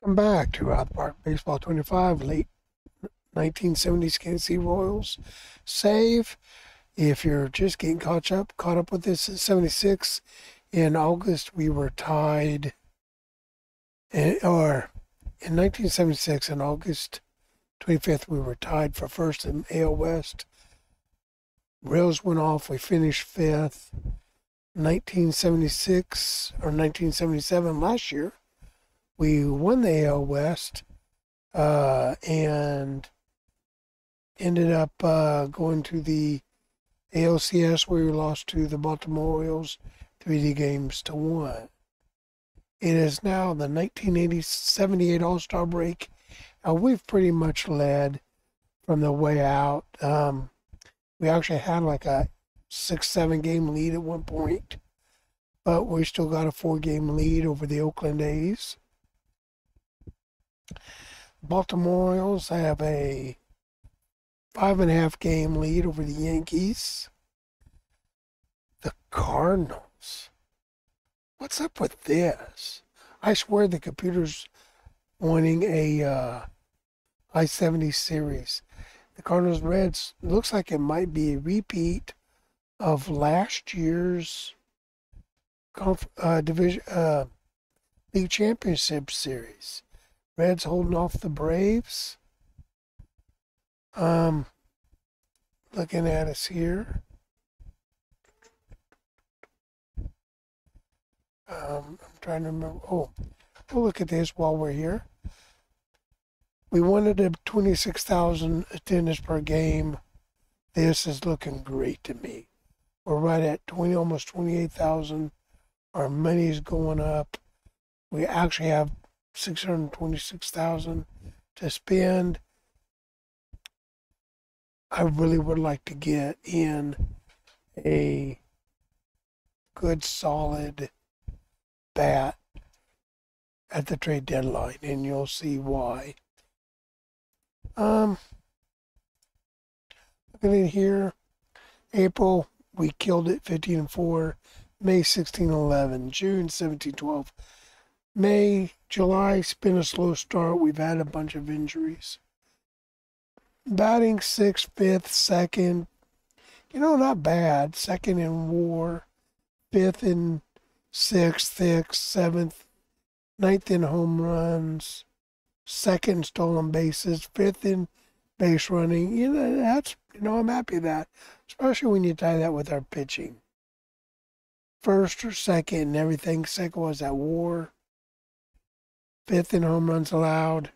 Welcome back to Out Park Baseball 25, late 1970s Kansas City Royals. Save if you're just getting caught up with this at 76. In August, we were tied, or in 1976, on August 25th, we were tied for first in AL West. Rails went off, we finished fifth. 1976 or 1977 last year, we won the AL West and ended up going to the ALCS where we lost to the Baltimore Orioles 3 games to 1. It is now the 1978 All-Star break, and we've pretty much led from the way out. We actually had like a 6-7 game lead at one point, but we still got a 4 game lead over the Oakland A's. Baltimore Orioles have a 5.5 game lead over the Yankees. The Cardinals. What's up with this? I swear the computer's wanting a I-70 series. The Cardinals Reds looks like it might be a repeat of last year's division league championship series. Reds holding off the Braves. Looking at us here. I'm trying to remember. Oh, we'll look at this while we're here. We wanted a 26,000 attendance per game. This is looking great to me. We're right at almost 28,000. Our money's going up. We actually have 626,000 to spend. I really would like to get in a good solid bat at the trade deadline, and you'll see why. Looking at here, April we killed it 15-4, May 16-11, June 17-12. May, July, it's been a slow start. We've had a bunch of injuries. Batting 6th, 5th, 2nd. Not bad. 2nd in WAR, 5th in 6th, 7th, 9th in home runs, 2nd in stolen bases, 5th in base running. I'm happy with that, especially when you tie that with our pitching. 1st or 2nd and everything. 2nd was at WAR. 5th in home runs allowed.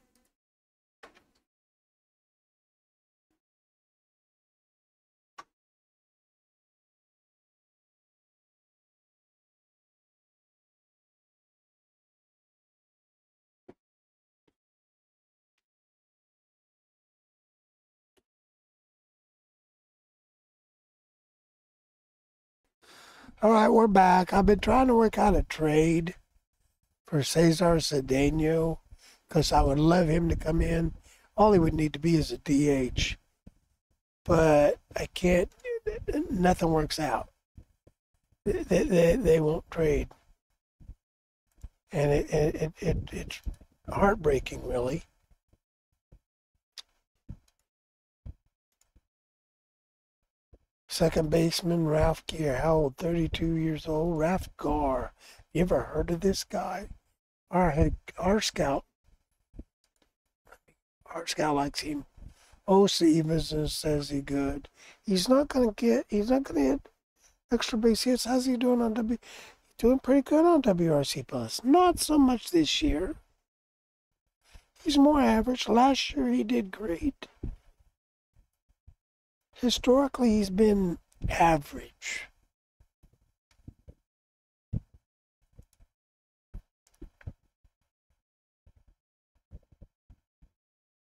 All right, we're back. I've been trying to work out a trade for Cesar Cedeno because I would love him to come in. All he would need to be is a DH. But I can't, nothing works out. They won't trade. And it's heartbreaking, really. Second baseman, Ralph Gear, how old? 32 years old. Ralph Gar. You ever heard of this guy? Our scout likes him. O. Stevenson says he's good. He's not gonna hit extra base hits. How's he doing on He's doing pretty good on WRC Plus. Not so much this year. He's more average. Last year he did great. Historically, he's been average.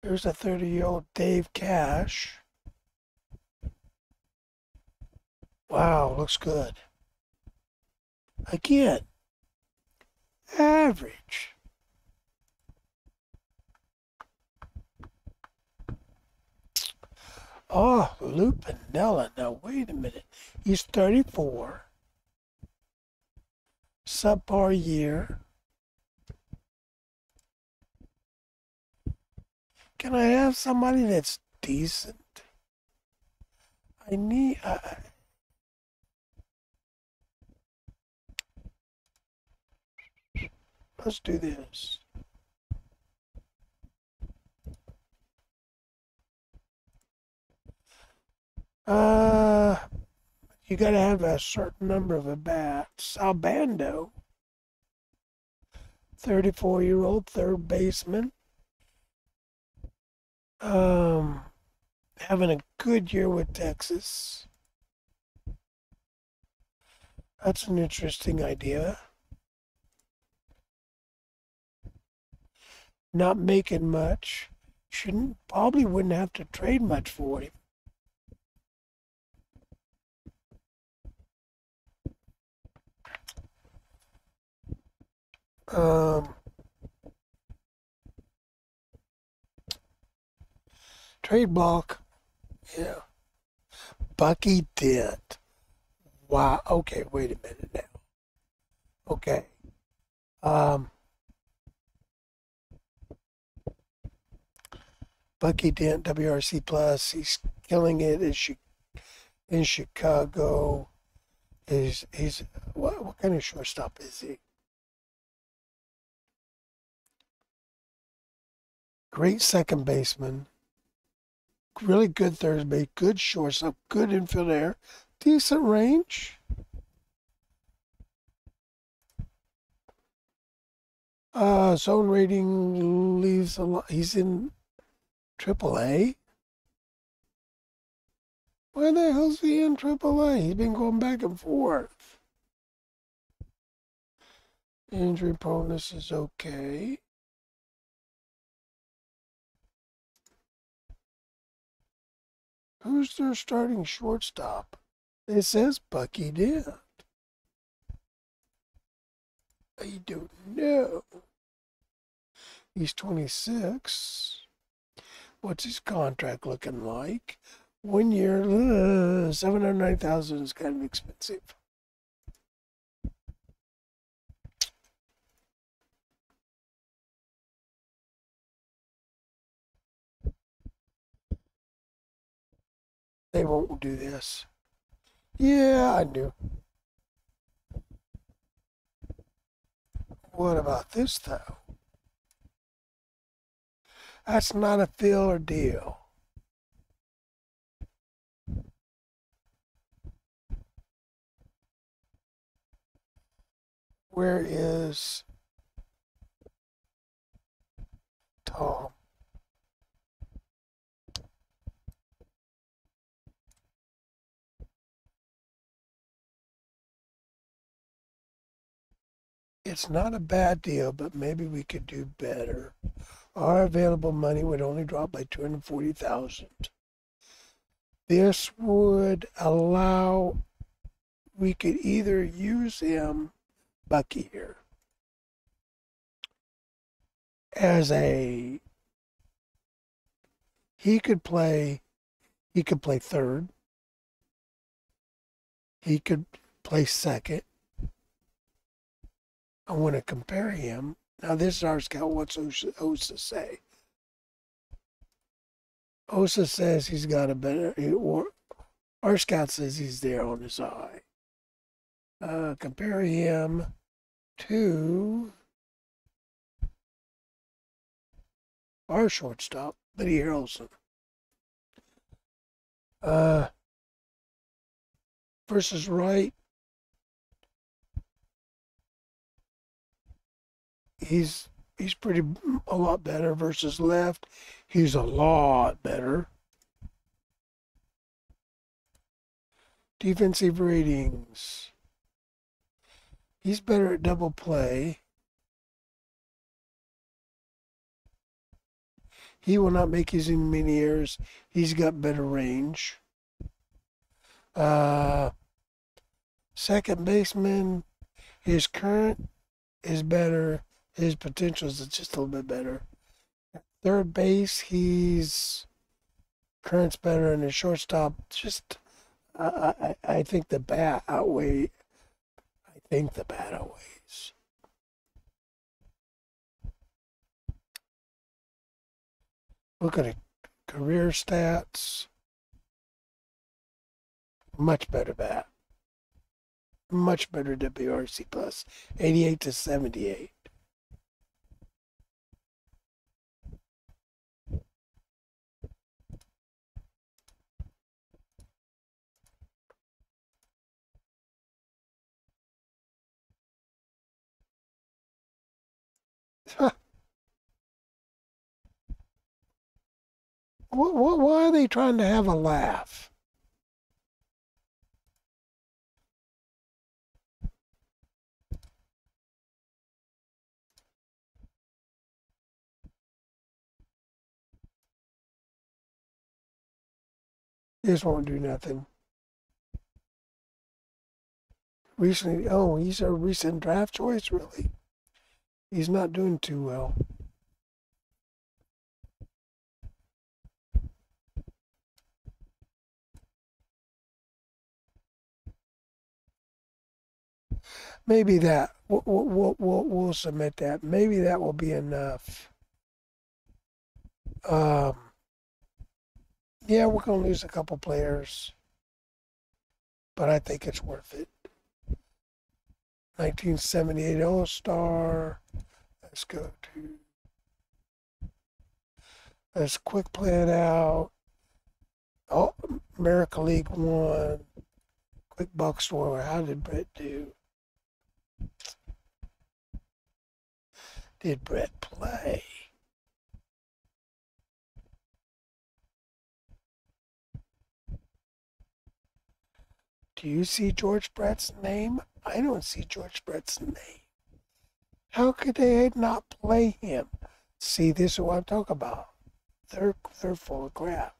There's a 30-year-old Dave Cash. Wow, looks good. Again, average. Oh, Lou Piniella. Now, wait a minute. He's 34. Subpar year. Can I have somebody that's decent? I need. Let's do this. Uh, you gotta have a certain number of at bats. Albando, 34-year-old third baseman. Having a good year with Texas. That's an interesting idea. Not making much. Probably wouldn't have to trade much for him. Trade block. Yeah. Bucky Dent. Wow. Okay, wait a minute now. Okay. Bucky Dent, WRC plus. He's killing it in Chicago. He's what kind of shortstop is he? Great second baseman. Really good third base. Good shortstop. Good infield air. Decent range. Zone rating leaves a lot. He's in AAA. Why the hell's he in AAA? He's been going back and forth. Injury proneness is okay. Who's their starting shortstop? It says Bucky Dent. I don't know. He's 26. What's his contract looking like? 1 year, 709,000 is kind of expensive. They won't do this. Yeah, I do. What about this, though? That's not a filler deal. Where is Tom? It's not a bad deal, but maybe we could do better. Our available money would only drop by 240,000. This would allow we could either use him, Bucky here, as he could play third. He could play second. I want to compare him. Now, this is our scout. What's Osa say? Osa says he's got a better, or our scout says he's there on his eye. Compare him to our shortstop, Buddy Harrelson. Versus right, he's a lot better. Versus left, he's a lot better. Defensive ratings. He's better at double play. He will not make as many errors. He's got better range. Second baseman, his current is better. His potential is just a little bit better. Third base, his current's better, and his shortstop just. I think the bat outweighs. Look at it. Career stats. Much better bat. Much better WRC plus. 88 to 78. Why are they trying to have a laugh? This won't do nothing. Recently, oh, he's a recent draft choice, really. He's not doing too well. Maybe that we'll submit that. Maybe that will be enough. Um, yeah, we're gonna lose a couple players, but I think it's worth it. 1978 All-Star. Let's go to. Let's quick plan out. Oh, America League One. Quick box score. How did Brett do? Did Brett play? Do you see George Brett's name? I don't see George Brett's name. How could they not play him? See, this is what I'm talking about. They're full of crap.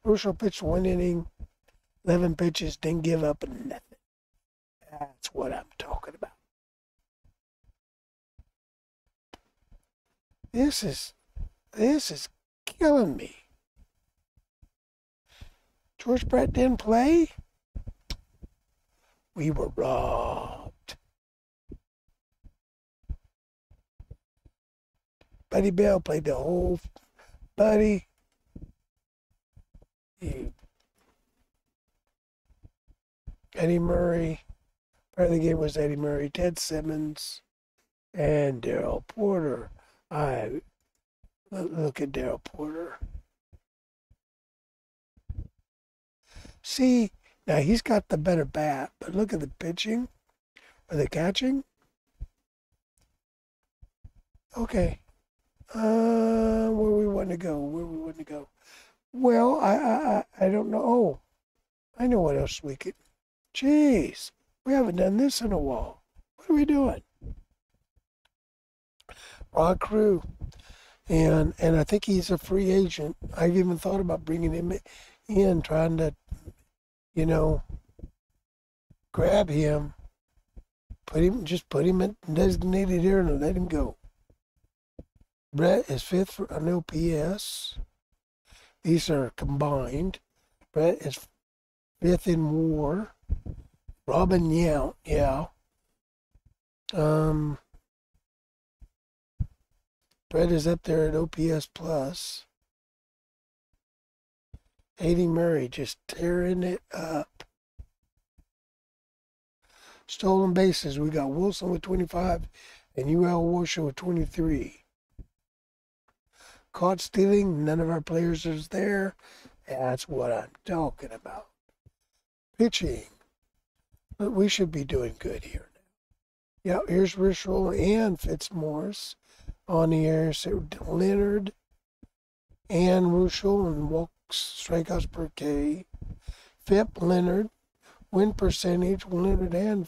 Russo pitched 1 inning, 11 pitches, didn't give up nothing. That's what I'm talking about. This is killing me. George Brett didn't play? We were robbed. Buddy Bell played the whole. Buddy. Eddie Murray. Part of the game was Eddie Murray, Ted Simmons, and Darrell Porter. Look at Darrell Porter. See, now he's got the better bat, but look at the pitching or the catching. Okay. Where we want to go? Well, I don't know. Oh, I know what else we could. Jeez, we haven't done this in a while. What are we doing? Rod Crew, and I think he's a free agent. I've even thought about bringing him in, trying to, grab him, put him in designated area and let him go. Brett is 5th for an OPS. These are combined. Brett is 5th in WAR. Robin Yount, yeah. Brett is up there at OPS plus. Eddie Murray just tearing it up. Stolen bases, we got Wilson with 25 and UL Warshaw with 23. Caught stealing, none of our players is there. That's what I'm talking about. Pitching. But we should be doing good here now. Yeah, here's Rishel and Fitzmaurice on the air. So Leonard and Rishel and walks, strikeouts per K. Fip, Leonard, win percentage, Leonard and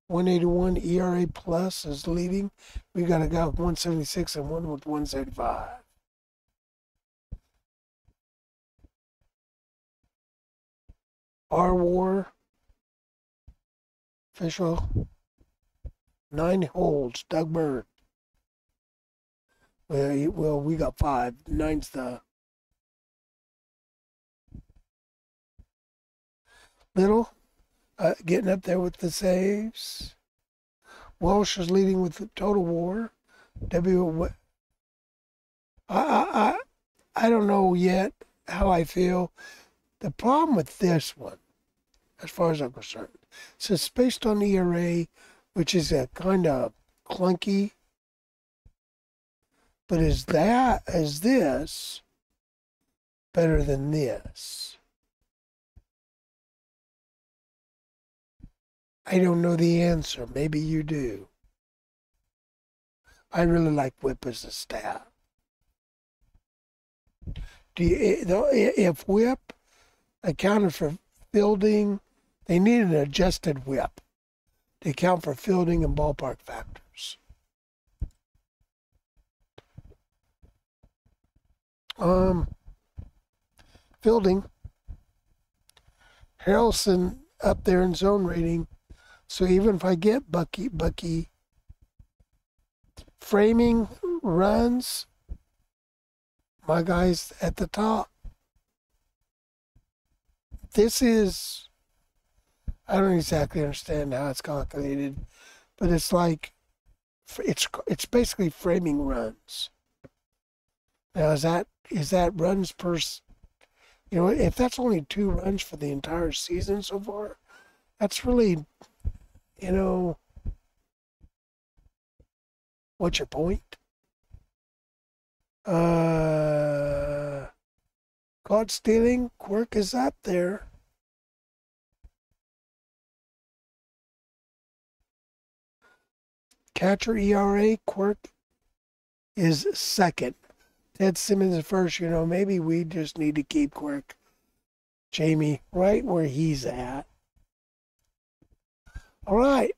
181 ERA plus is leading. We got a guy with 176 and one with 175. Our WAR official 9 holds. Doug Bird. Well, we got 5. 9's the Little, getting up there with the saves. Welsh is leading with the total war. I, I don't know yet how I feel. The problem with this one, as far as I'm concerned, so it's based on ERA, which is a kind of clunky. But is this better than this? I don't know the answer. Maybe you do. I really like whip as a stat. If whip accounted for fielding, they need an adjusted whip to account for fielding and ballpark factors. Fielding, Harrelson up there in zone rating. So even if I get Bucky, framing runs, my guy's at the top. This is, I don't exactly understand how it's calculated, but it's like, it's basically framing runs. Now, is that runs per, if that's only 2 runs for the entire season so far, that's really, what's your point? Caught stealing, Quirk is up there. Catcher ERA, Quirk is second. Ted Simmons is first. Maybe we just need to keep Quirk, Jamie, right where he's at. All right.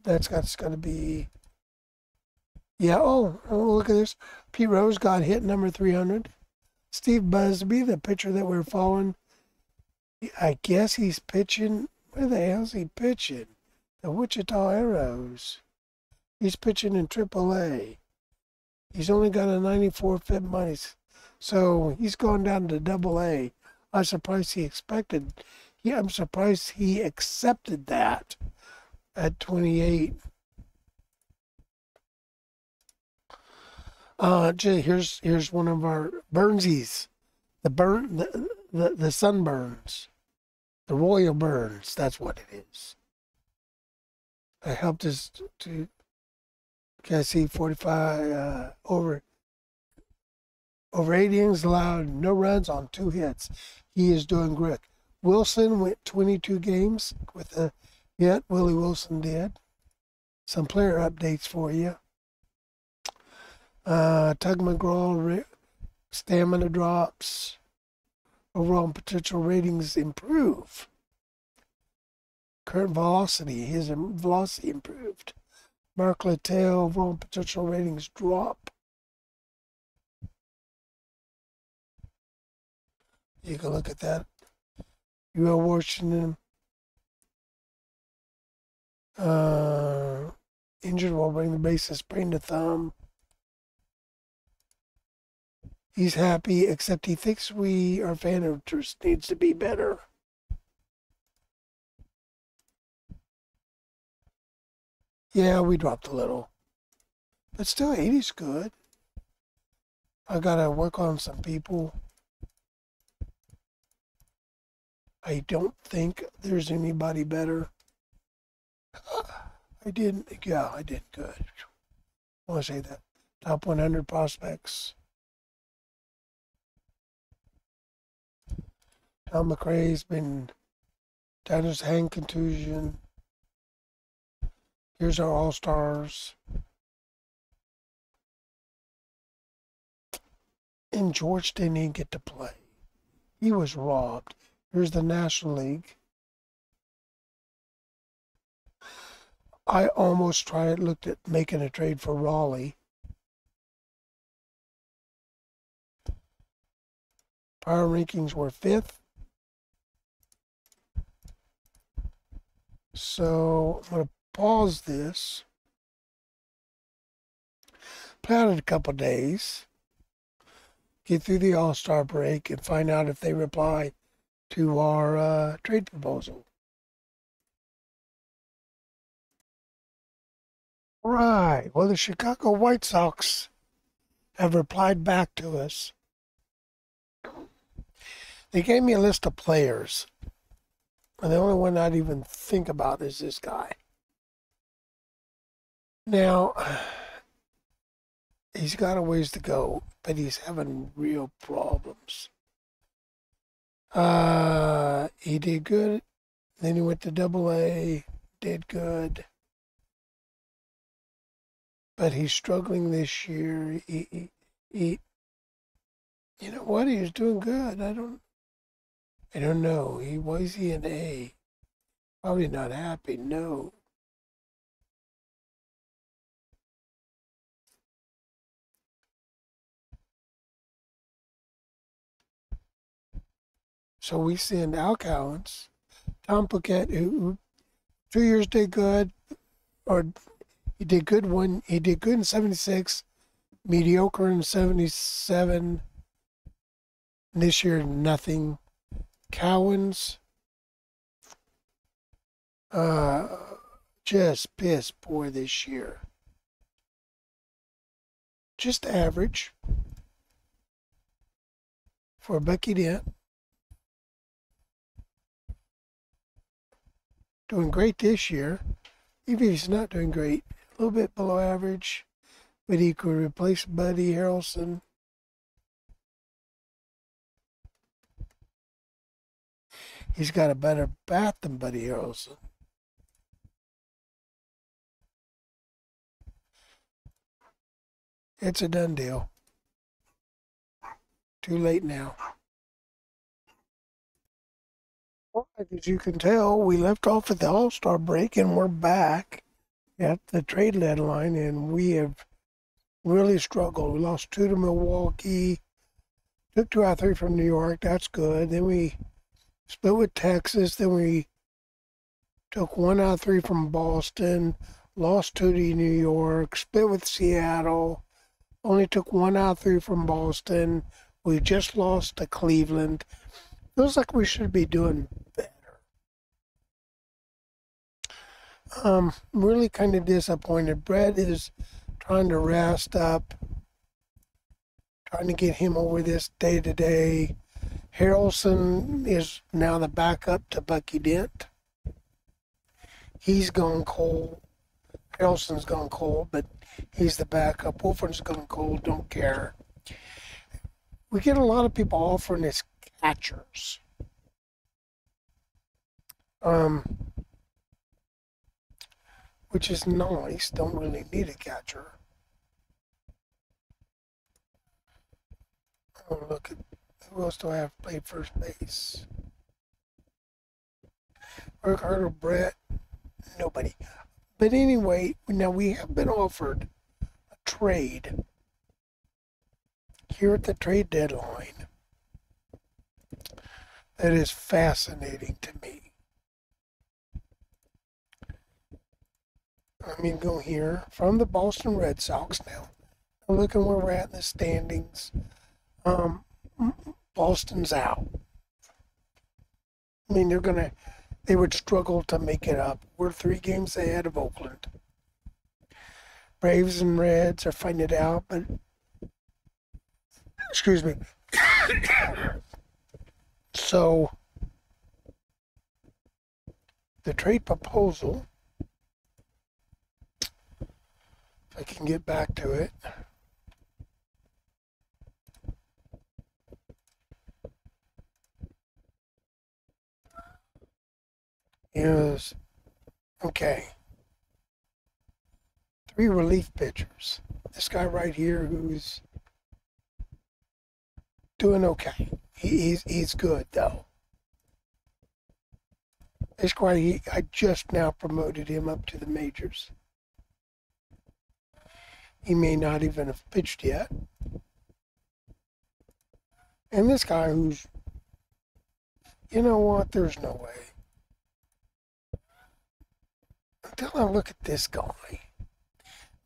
That's got to be. Yeah. Oh, look at this. Pete Rose got hit number 300. Steve Busby, the pitcher that we're following. I guess he's pitching. Where the hell's he pitching? The Wichita Arrows. He's pitching in AAA. He's only got a 94 FIP money, so he's gone down to AA. I'm surprised he expected. Yeah, I'm surprised he accepted that at 28. Here's one of our Burnsies, the sunburns, the royal burns. That's what it is. I helped us to. Okay, I see 45 over 8 innings allowed, no runs on 2 hits. He is doing great. Wilson went 22 games with a hit. Willie Wilson did. Some player updates for you. Tug McGraw, stamina drops. Overall potential ratings improve. Current velocity, his velocity improved. Mark Littell, overall potential ratings drop. You can look at that. UL Washington. Injured while running the bases, sprained the thumb. He's happy, except he thinks our fan interest needs to be better. Yeah, we dropped a little. But still, 80's good. I gotta work on some people. I don't think there's anybody better. I did good. I want to say that. Top 100 prospects. Tom McRae's been down his hand contusion. Here's our All-Stars. And George didn't even get to play. He was robbed. Here's the National League. I almost looked at making a trade for Raleigh. Power rankings were 5th. So I'm going to pause this. Play out it a couple days. get through the All-Star break and find out if they reply to our trade proposal. Right. Well, the Chicago White Sox have replied back to us. They gave me a list of players, and the only one I'd even think about is this guy. Now, he's got a ways to go, but he's having real problems. He did good. Then he went to AA, did good. But he's struggling this year. He you know what? He was doing good. I don't know. Was he an A? Probably not happy. No. So we send Al Cowens, Tom Puckett, who 2 years did good, or he did good in 76, mediocre in 77. This year, nothing. Cowens, just piss poor this year. Just average for Bucky Dent. Doing great this year. Even if he's not doing great, a little bit below average, but he could replace Buddy Harrelson. He's got a better bat than Buddy Harrelson. It's a done deal. Too late now. Well, as you can tell, we left off at the All-Star break and we're back at the trade deadline, and we have really struggled. We lost 2 to Milwaukee, took 2 out of 3 from New York. That's good. Then we split with Texas. Then we took 1 out of 3 from Boston, lost 2 to New York, split with Seattle, only took 1 out of 3 from Boston. We just lost to Cleveland. Feels like we should be doing better. Really kind of disappointed. Brett is trying to rest up, trying to get him over this day to day. Harrelson is now the backup to Bucky Dent. He's gone cold. Harrelson's gone cold, but he's the backup. Wolford's gone cold, don't care. We get a lot of people offering us catchers. Which is nice. Don't really need a catcher. Oh, look at who else do I have played first base? Ricardo, Brett, nobody. But anyway, now we have been offered a trade here at the trade deadline that is fascinating to me. I mean, go here from the Boston Red Sox now. Looking where we're at in the standings. Boston's out. I mean, they would struggle to make it up. We're 3 games ahead of Oakland. Braves and Reds are fighting it out, but excuse me. So the trade proposal, if I can get back to it, is okay. 3 relief pitchers. This guy right here who's doing okay. He's good though. This guy, I just now promoted him up to the majors. He may not even have pitched yet. And this guy who's, you know what, there's no way. Until I look at this guy.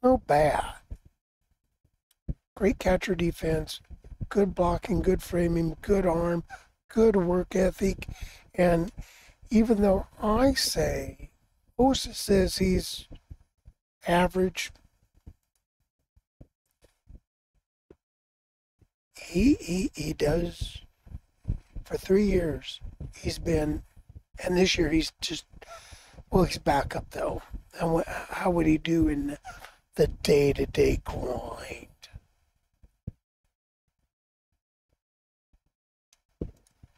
No bad. Great catcher defense, good blocking, good framing, good arm, good work ethic. And even though I say, Osa says he's average, he does, for 3 years, he's been, and this year he's just, well, he's back up though. And how would he do in the day-to-day grind?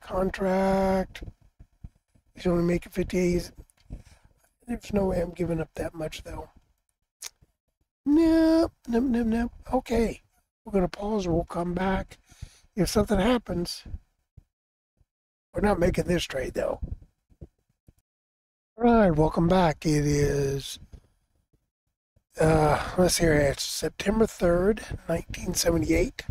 Contract. He's only making 58. There's no way I'm giving up that much though. Nope. Okay. We're going to pause or we'll come back. If something happens, we're not making this trade though. All right, welcome back. It is, let's see here, it's September 3rd, 1978.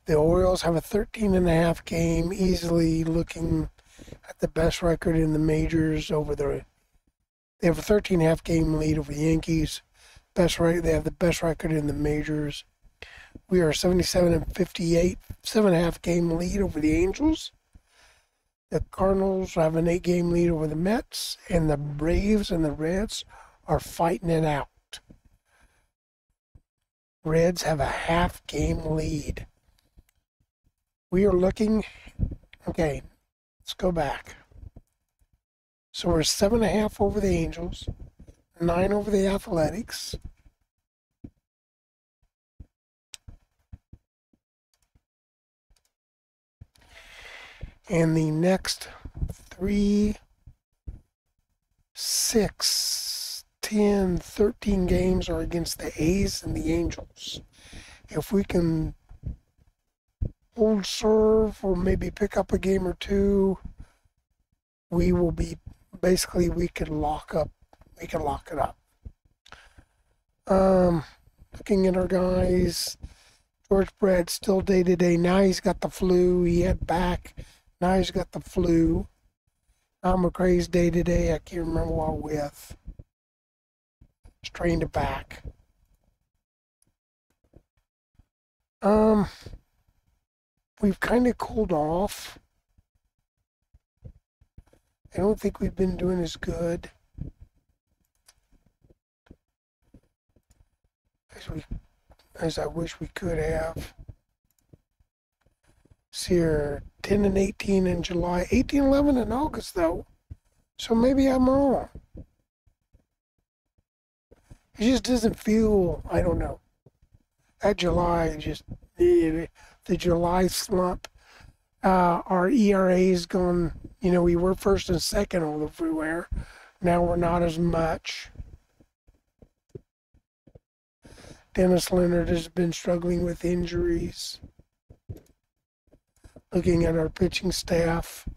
The Orioles have a 13.5 game, easily looking at the best record in the majors over they have a 13.5 game lead over the Yankees. They have the best record in the majors. We are 77-58, 7.5 game lead over the Angels. The Cardinals have an 8 game lead over the Mets, and the Braves and the Reds are fighting it out. Reds have a half game lead. We are looking, okay, let's go back. So we're 7.5 over the Angels, 9 over the Athletics. And the next 3, 6, 10, 13 games are against the A's and the Angels. If we can hold serve or maybe pick up a game or two, we will be, basically we could lock it up. Looking at our guys, George Brett still day-to-day. Now he's got the flu. He had back. Now he's got the flu. Tom McRae's day-to-day. I can't remember what with. Strained it back. We've kind of cooled off. I don't think we've been doing as good as I wish we could have. See here, 10-18 in July, 18-11 in August though. So maybe I'm wrong. It just doesn't feel, I don't know. That July, just the July slump. Our ERA is going, we were first and second all everywhere. Now we're not as much. Dennis Leonard has been struggling with injuries. Looking at our pitching staff.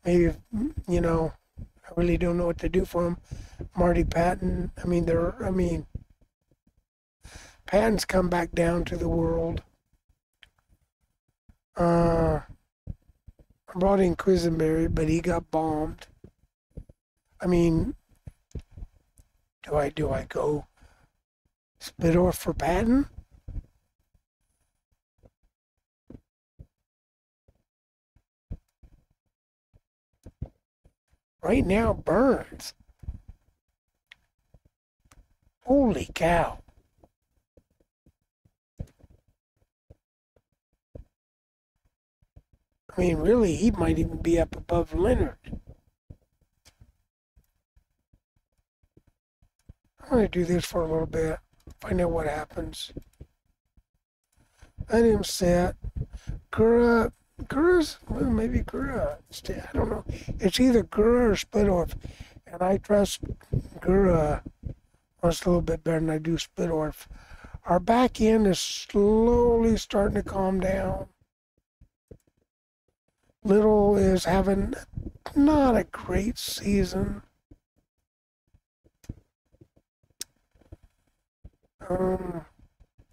Maybe, I really don't know what to do for him. Marty Patton, Patton's come back down to the world. I brought in Quisenberry, but he got bombed. Do I go Spidorf for Patton? Right now, Burns. Holy cow. Really, he might even be up above Leonard. I'm going to do this for a little bit, find out what happens. Let him set. Maybe Gura. I don't know. It's either Gura or Spidorf. And I trust Gura almost a little bit better than I do Spidorf. Our back end is slowly starting to calm down. Little is having not a great season.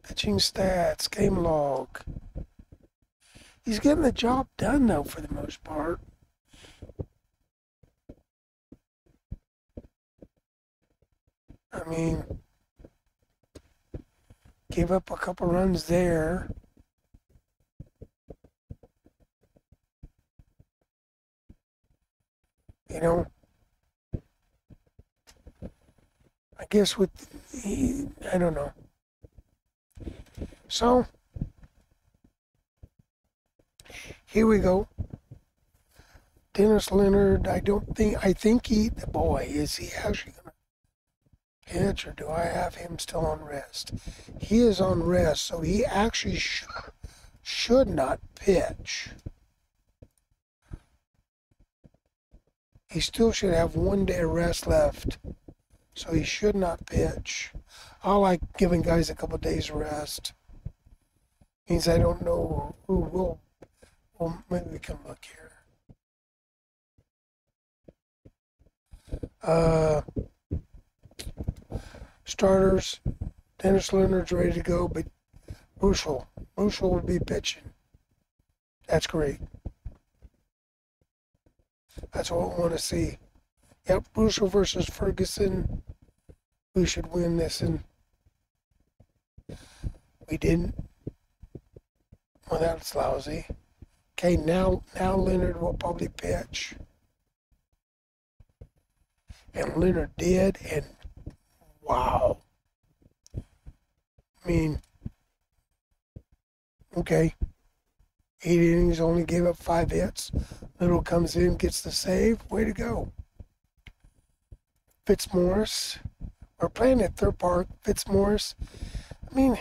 Pitching stats, game log. He's getting the job done, though, for the most part. Gave up a couple runs there. You know, I guess I don't know. So, here we go. Dennis Leonard, I think is he actually going to pitch or do I have him still on rest? He is on rest, so he actually should not pitch. He still should have 1 day of rest left, so he should not pitch. I like giving guys a couple days rest. Means I don't know who will. Well, maybe we can look here. Starters, Dennis Leonard's ready to go, but Bushel would be pitching. That's great. That's what we want to see. Yep, Bushel versus Ferguson. We should win this, and we didn't. Well, that's lousy. Okay, now Leonard will probably pitch. And Leonard did, and wow. I mean, okay. 8 innings, only gave up 5 hits. Little comes in, gets the save. Way to go. Fitzmaurice. We're playing at Third Park. Fitzmaurice. I mean,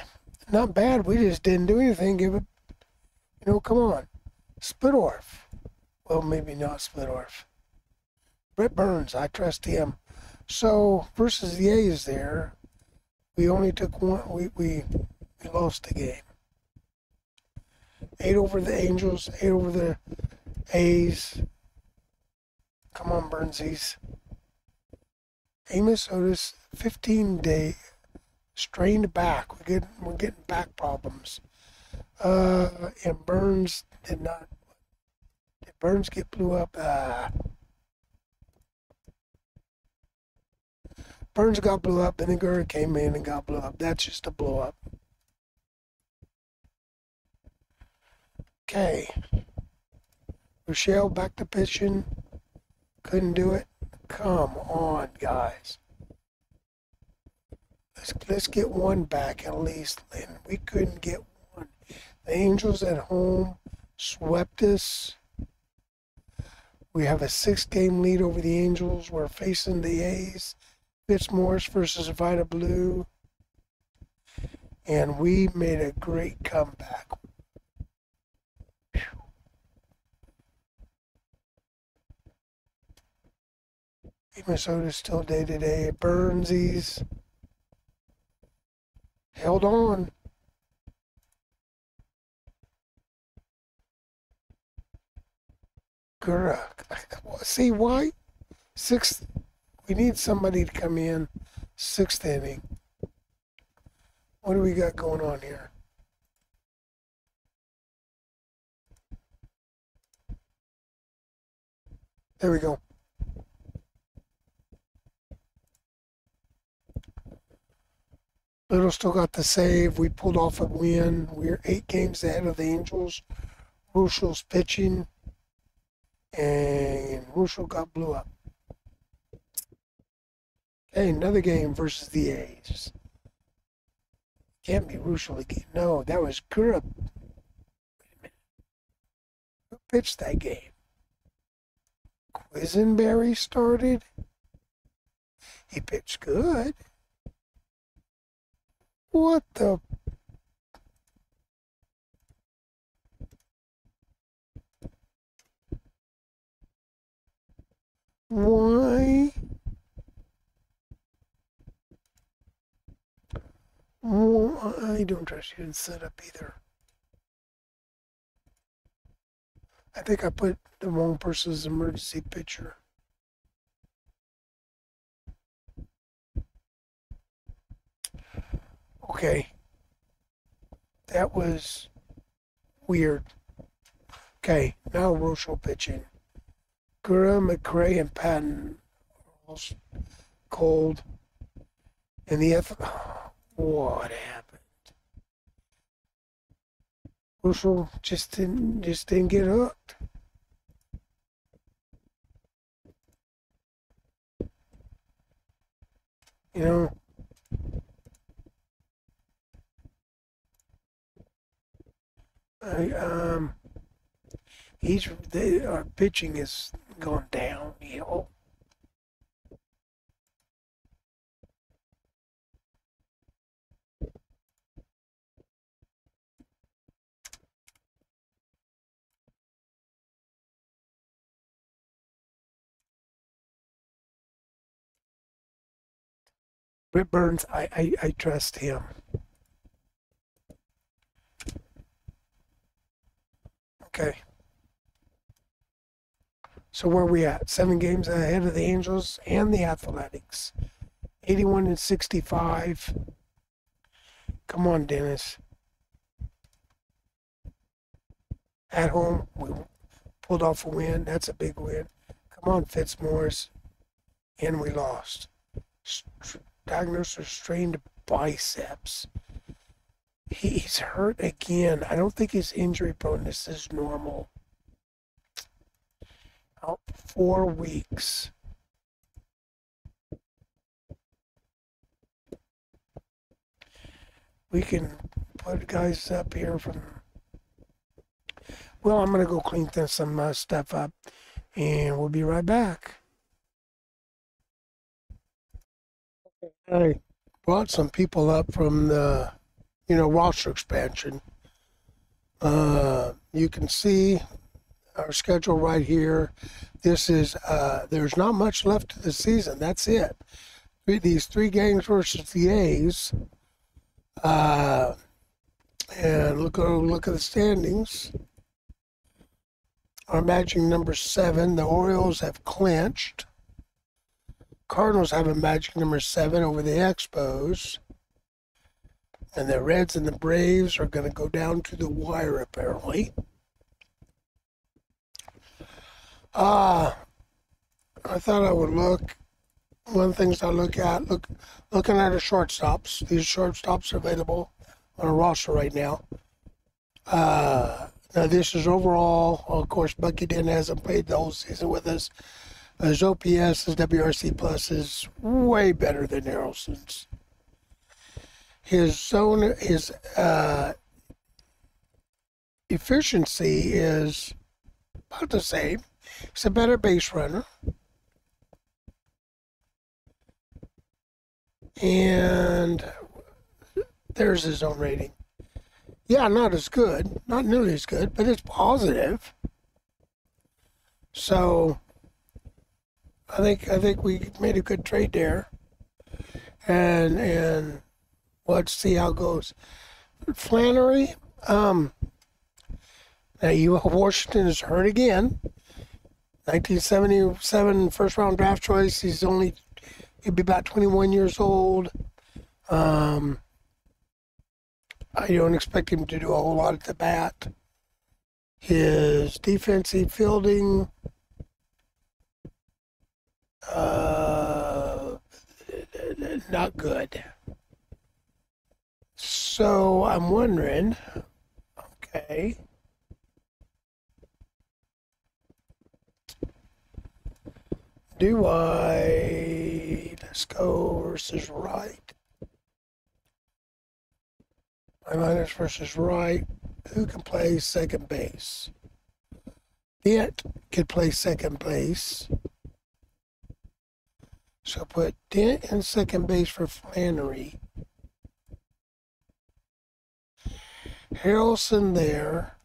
not bad. We just didn't do anything. Give it, come on. Splittorf. Well, maybe not Splittorf. Brett Burns, I trust him. So, versus the A's there, we only took one. We lost the game. 8 over the Angels, 8 over the A's. Come on, Burnsies. Amos Otis, 15-day strained back. We're getting back problems. And Burns did not. Did Burns get blew up? Burns got blew up, and then Gurra came in and got blew up. That's just a blow up. Okay. Rochelle back to pitching. Couldn't do it. Come on, guys. Let's get one back at least, and we couldn't get one. The Angels at home swept us. We have a 6-game lead over the Angels. We're facing the A's. Fitzmaurice versus Vita Blue. And we made a great comeback. Minnesota's still day-to-day. Burnsies held on. Gurra. See why? 6th. We need somebody to come in. 6th inning. What do we got going on here? There we go. Little still got the save. We pulled off a win. We're 8 games ahead of the Angels. Rushel's pitching. And Ruschel got blew up. Okay, another game versus the A's. Can't be Ruschel again. No, that was Gurra. Wait a minute. Who pitched that game? Quisenberry started. He pitched good. What the? Why? I don't trust you in setup either. I think I put the wrong person's emergency picture. Okay. That was weird. Okay, now Rochelle pitching. Gurra, McRae, and Patton all cold. And the what happened? Russell just didn't get hooked. You know, I, our pitching is going downhill. Britt Burns, I trust him. Okay. So where are we at? 7 games ahead of the Angels and the Athletics. 81 and 65. Come on, Dennis. At home, we pulled off a win. That's a big win. Come on, Fitzmaurice. And we lost. Diagnosed with strained biceps. He's hurt again. I don't think his injury proneness is normal. Out 4 weeks. We can put guys up here from. Well, I'm gonna go clean some stuff up, and we'll be right back. I brought some people up from the, roster expansion. You can see our schedule right here. This is, there's not much left of the season. That's it. These 3 games versus the A's. And look at the standings. Our matching number 7, the Orioles have clinched. Cardinals have a magic number 7 over the Expos. And the Reds and the Braves are going to go down to the wire, apparently. I thought I would look. One of the things I look at, looking at the shortstops. These shortstops are available on a roster right now. Now this is overall. Of course, Bucky Dent hasn't played the whole season with us. His OPS, his WRC plus is way better than Harrelson's. His efficiency is about the same. He's a better base runner. And there's his own rating. Yeah, not as good, not nearly as good, but it's positive. So I think we made a good trade there, and let's see how it goes. Flannery, now Washington is hurt again. 1977 first round draft choice. He'd be about 21 years old. I don't expect him to do a whole lot at the bat. His defensive fielding, not good. So I'm wondering, okay. Let's go versus right. My minus versus right. Who can play second base? Dent could play second base. So put Dent in second base for Flannery. Harrelson there.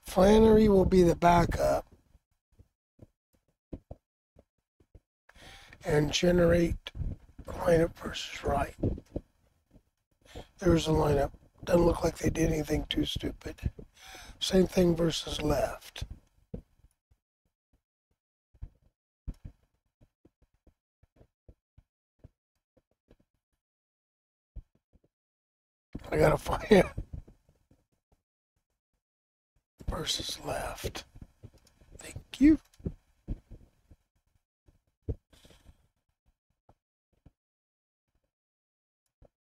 Flannery will be the backup. And generate lineup versus right. There's a lineup. Doesn't look like they did anything too stupid. Same thing versus left. I gotta find it. Versus left. Thank you.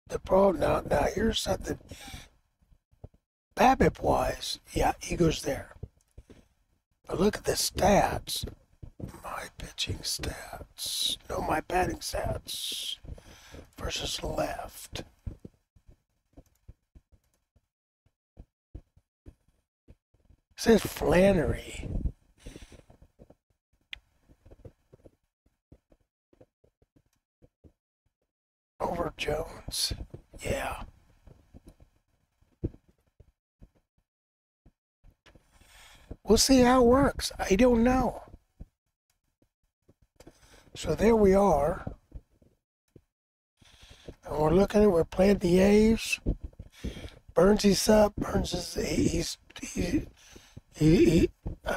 The problem now here's something. BABIP wise, yeah, he goes there. But look at the stats. My pitching stats. No, my batting stats versus left. It says Flannery. Over Jones. Yeah. We'll see how it works. I don't know. So there we are. And we're looking at, we're playing the A's. Burns is up. Burns is, I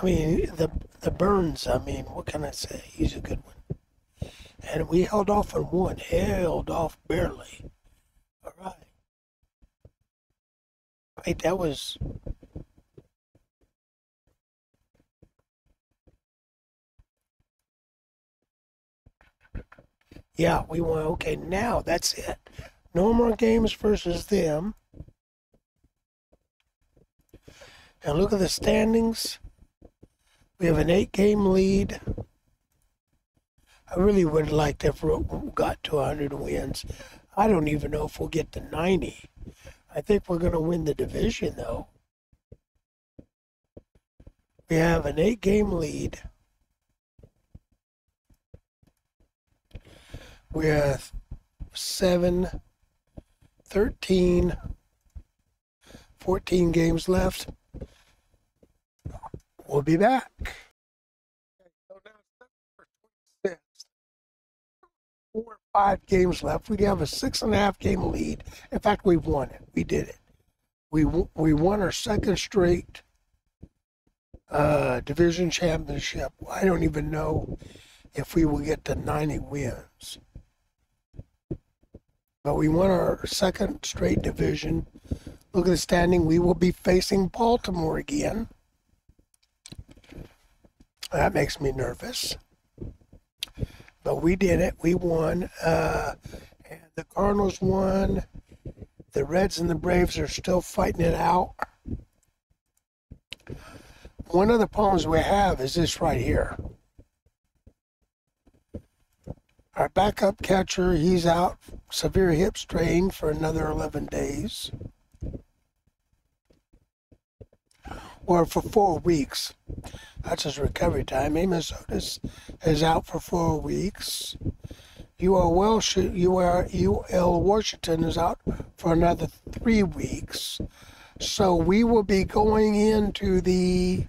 mean, the Burns, I mean, what can I say? He's a good one. And we held off on one. Held off barely. All right. Wait, that was... Yeah, we won. Okay, now that's it. No more games versus them. And look at the standings. We have an 8-game lead. I really would like to have got to 100 wins. I don't even know if we'll get to 90. I think we're going to win the division, though. We have an 8-game lead. We have 7, 13, 14 games left. We'll be back. So now it's 4 or 5 games left. We have a 6.5 game lead. In fact, we won it. We did it. We won our second straight division championship. I don't even know if we will get to 90 wins. But we won our second straight division. Look at the standing. We will be facing Baltimore again. That makes me nervous. But we did it. We won. And the Cardinals won. The Reds and the Braves are still fighting it out. One of the problems we have is this right here. Our backup catcher, he's out, severe hip strain for another 11 days. Or for 4 weeks. That's his recovery time. Amos Otis is out for 4 weeks. UL Washington is out for another 3 weeks. So we will be going into the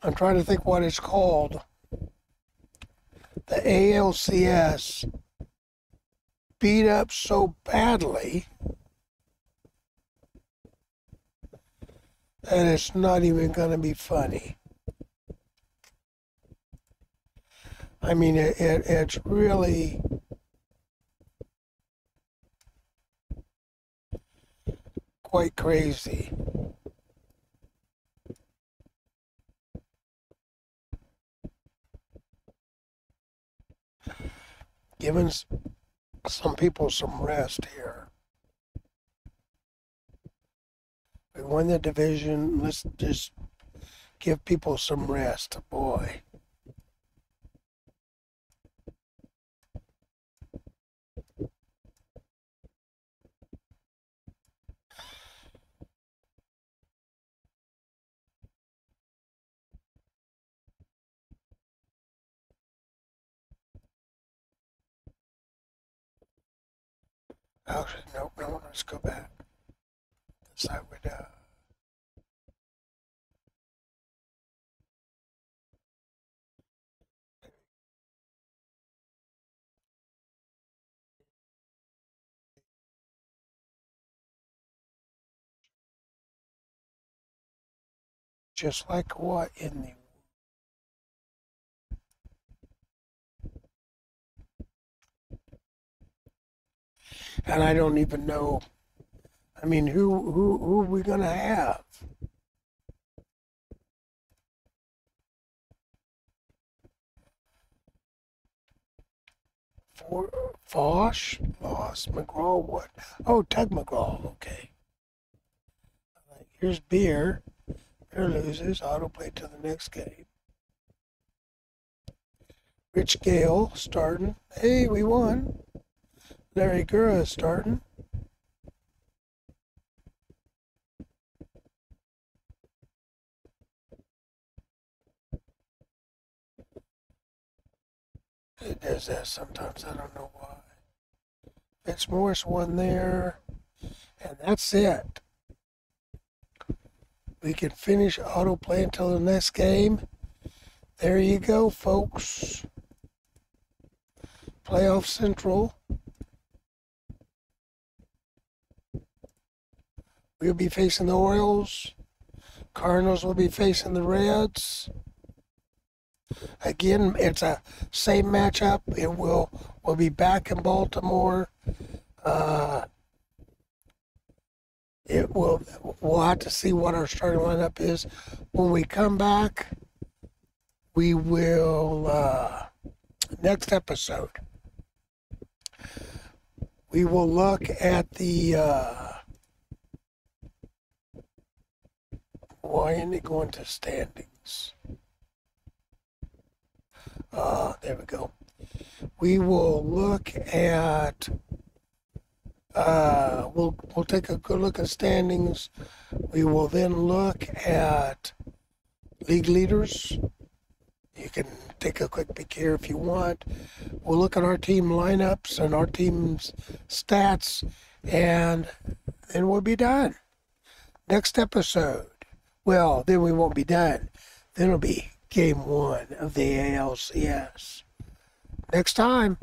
I'm trying to think what it's called. The ALCS beat up so badly that it's not even going to be funny. I mean, it's really quite crazy. Giving some people some rest here. We won the division. Let's just give people some rest. Boy. Actually, no, let's go back. This I would, just like what in the and I don't even know. I mean, who are we gonna have? Fosh lost. McGraw what? Oh, Tug McGraw. Okay. Here's Beer. Beer loses. Autoplay to the next game. Rich Gale starting. Hey, we won. Larry Gura starting. It does that sometimes. I don't know why. Vince Morris won there. And that's it. We can finish autoplay until the next game. There you go, folks. Playoff Central. We'll be facing the Orioles. Cardinals will be facing the Reds. Again, it's a same matchup. We'll be back in Baltimore. We'll have to see what our starting lineup is. When we come back, we will next episode. We will look at the why isn't it going to standings? There we go. We will look at we'll take a good look at standings. We will then look at league leaders. You can take a quick peek here if you want. We'll look at our team lineups and our team's stats, and then we'll be done. Next episode. Well, then we won't be done. Then it'll be game 1 of the ALCS. Next time.